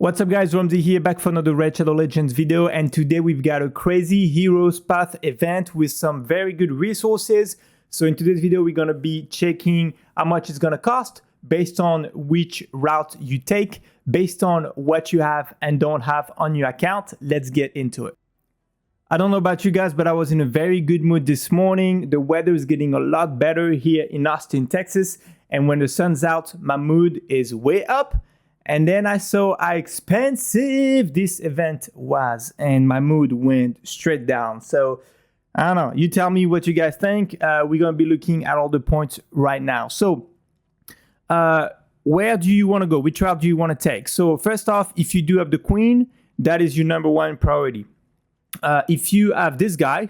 What's up guys, Ramsey here, back for another Red Shadow Legends video, and today we've got a crazy Heroes Path event with some very good resources. So in today's video, we're gonna be checking how much it's gonna cost based on which route you take, based on what you have and don't have on your account. Let's get into it. I don't know about you guys, but I was in a very good mood this morning. The weather is getting a lot better here in Austin, Texas. And when the sun's out, my mood is way up. And then I saw how expensive this event was and my mood went straight down. So I don't know, you tell me what you guys think. We're gonna be looking at all the points right now. So where do you wanna go? Which route do you wanna take? So first off, if you do have the queen, that is your number one priority. If you have this guy,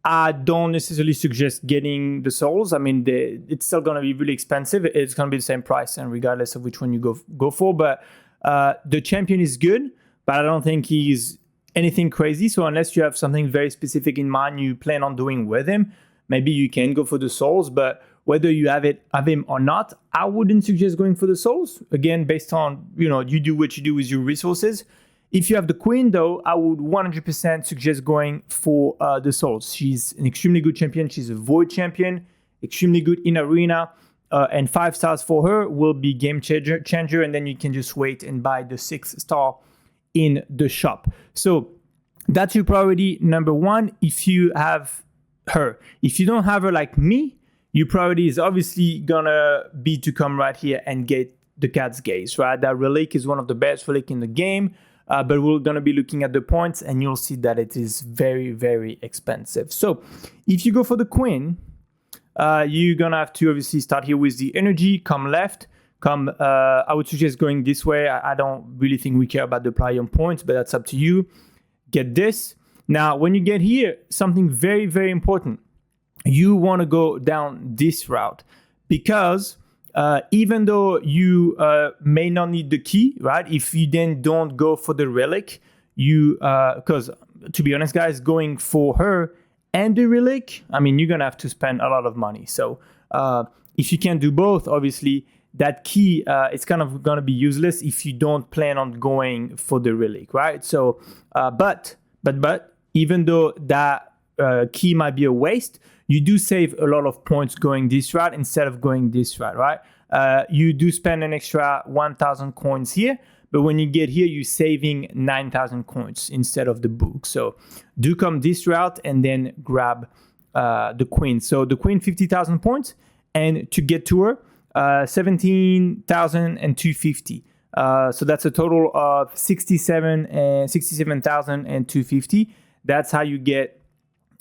I don't necessarily suggest getting the souls. I mean, it's still going to be really expensive. It's going to be the same price, and regardless of which one you go for. But the champion is good, but I don't think he's anything crazy. So unless you have something very specific in mind you plan on doing with him, maybe you can go for the souls. But whether you have him or not, I wouldn't suggest going for the souls. Again, based on, you do what you do with your resources. If you have the queen, though, I would 100% suggest going for the souls. She's an extremely good champion. She's a void champion, extremely good in arena, and 5 stars for her will be game changer. And then you can just wait and buy the 6 star in the shop. So that's your priority number one. If you have her, if you don't have her like me, your priority is obviously gonna be to come right here and get the Cat's Gaze, right? That relic is one of the best relic in the game. But we're going to be looking at the points and you'll see that it is very, very expensive. So if you go for the queen, you're going to have to obviously start here with the energy, come left, I would suggest going this way. I don't really think we care about the play-on points, but that's up to you. Get this. Now, when you get here, something very, very important. You want to go down this route because even though you may not need the key, right? If you then don't go for the relic, because to be honest, guys, going for her and the relic, I mean, you're gonna have to spend a lot of money. So if you can't do both, obviously, that key it's kind of gonna be useless if you don't plan on going for the relic, right? So, but even though that key might be a waste, you do save a lot of points going this route instead of going this route, right? You do spend an extra 1,000 coins here, but when you get here, you're saving 9,000 coins instead of the book. So do come this route and then grab the queen. So the queen, 50,000 points, and to get to her, 17,250. So that's a total of 67,250. That's how you get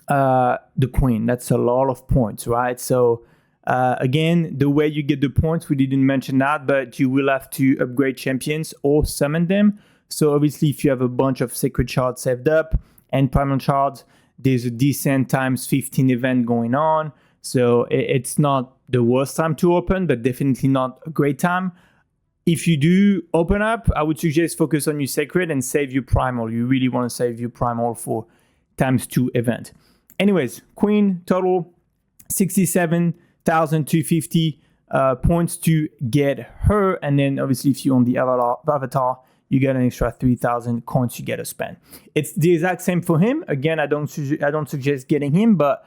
the queen. That's a lot of points, right? So again, the way you get the points, we didn't mention that, but you will have to upgrade champions or summon them. So obviously, if you have a bunch of sacred shards saved up and primal shards, there's a decent times 15 event going on. So it's not the worst time to open, but definitely not a great time. If you do open up, I would suggest focus on your sacred and save your primal. You really want to save your primal for ×2 event. Anyways, queen total 67,250 points to get her, and then obviously if you own the avatar, you get an extra 3,000 coins you get to spend. It's the exact same for him. Again, I don't suggest getting him, but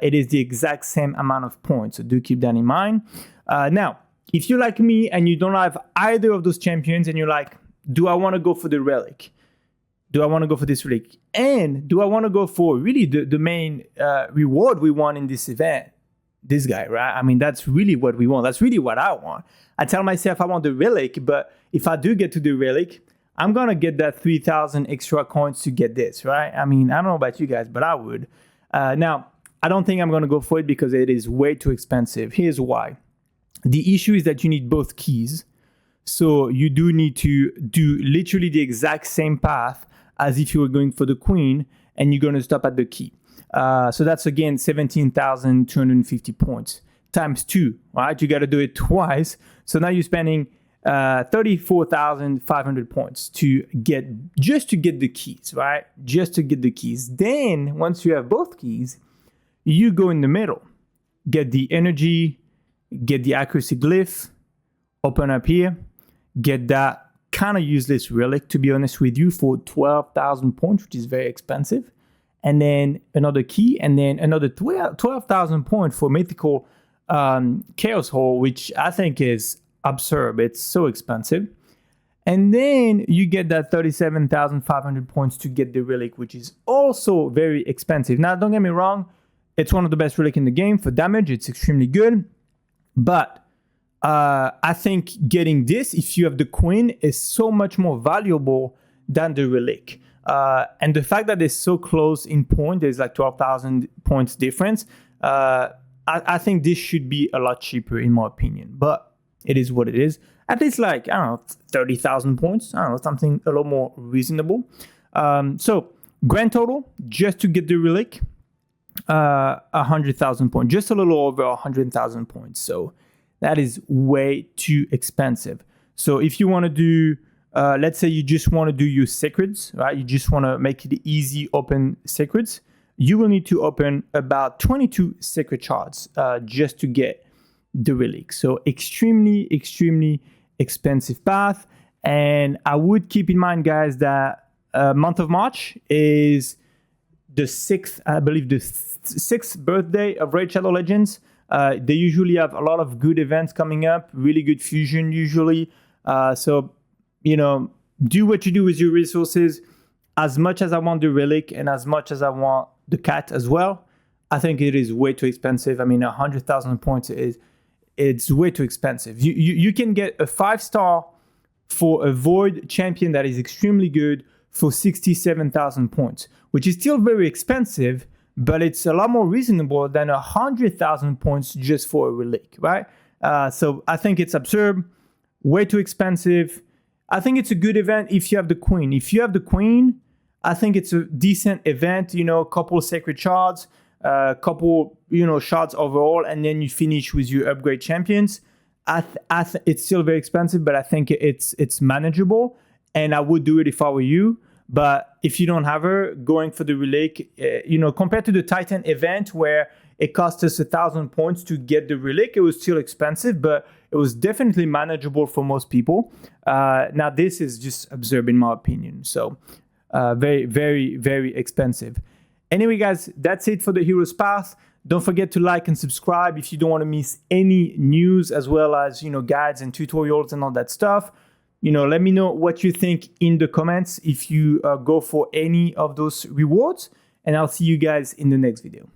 it is the exact same amount of points. So do keep that in mind. Now, if you're like me and you don't have either of those champions, and you're like, do I want to go for the relic? Do I want to go for this relic? And do I want to go for really the main reward we want in this event? This guy, right? I mean, that's really what we want. That's really what I want. I tell myself I want the relic, but if I do get to the relic, I'm going to get that 3,000 extra coins to get this, right? I mean, I don't know about you guys, but I would. Now, I don't think I'm going to go for it because it is way too expensive. Here's why. The issue is that you need both keys. So you do need to do literally the exact same path as if you were going for the queen, and you're going to stop at the key. So that's again 17,250 points ×2, right? You got to do it twice. So now you're spending 34,500 points to get the keys, right? Just to get the keys. Then once you have both keys, you go in the middle, get the energy, get the accuracy glyph, open up here, get that kind of useless relic, to be honest with you, for 12,000 points, which is very expensive. And then another key, and then another 12,000 points for mythical Chaos Hole, which I think is absurd. It's so expensive. And then you get that 37,500 points to get the relic, which is also very expensive. Now, don't get me wrong, it's one of the best relic in the game for damage. It's extremely good. But I think getting this, if you have the Queen, is so much more valuable than the relic. And the fact that it's so close in point, there's like 12,000 points difference. I think this should be a lot cheaper in my opinion, but it is what it is. At least like, I don't know, 30,000 points. I don't know, something a lot more reasonable. So grand total, just to get the relic, 100,000 points, just a little over 100,000 points. So that is way too expensive. So if you want to do, let's say you just want to do your secrets, right? You just want to make it easy, open secrets. You will need to open about 22 secret shards just to get the relic. So extremely, extremely expensive path. And I would keep in mind, guys, that month of March is the 6th, I believe, the 6th birthday of Raid Shadow Legends. They usually have a lot of good events coming up, really good fusion usually. So, you know, do what you do with your resources. As much as I want the relic and as much as I want the cat as well, I think it is way too expensive. I mean, 100,000 points it's way too expensive. You can get a 5-star for a Void champion that is extremely good for 67,000 points, which is still very expensive, but it's a lot more reasonable than 100,000 points just for a relic, right? So I think it's absurd, way too expensive. I think it's a good event if you have the Queen. If you have the Queen, I think it's a decent event, you know, a couple sacred shards, couple, you know, shards overall, and then you finish with your upgrade champions. It's still very expensive, but I think it's manageable, and I would do it if I were you. But if you don't have her, going for the relic, you know, compared to the Titan event where it cost us 1,000 points to get the relic, it was still expensive, but it was definitely manageable for most people. Now this is just absurd in my opinion. So very, very, very expensive. Anyway, guys, that's it for the Hero's Path. Don't forget to like and subscribe if you don't want to miss any news, as well as, you know, guides and tutorials and all that stuff. You know, let me know what you think in the comments if you go for any of those rewards, and I'll see you guys in the next video.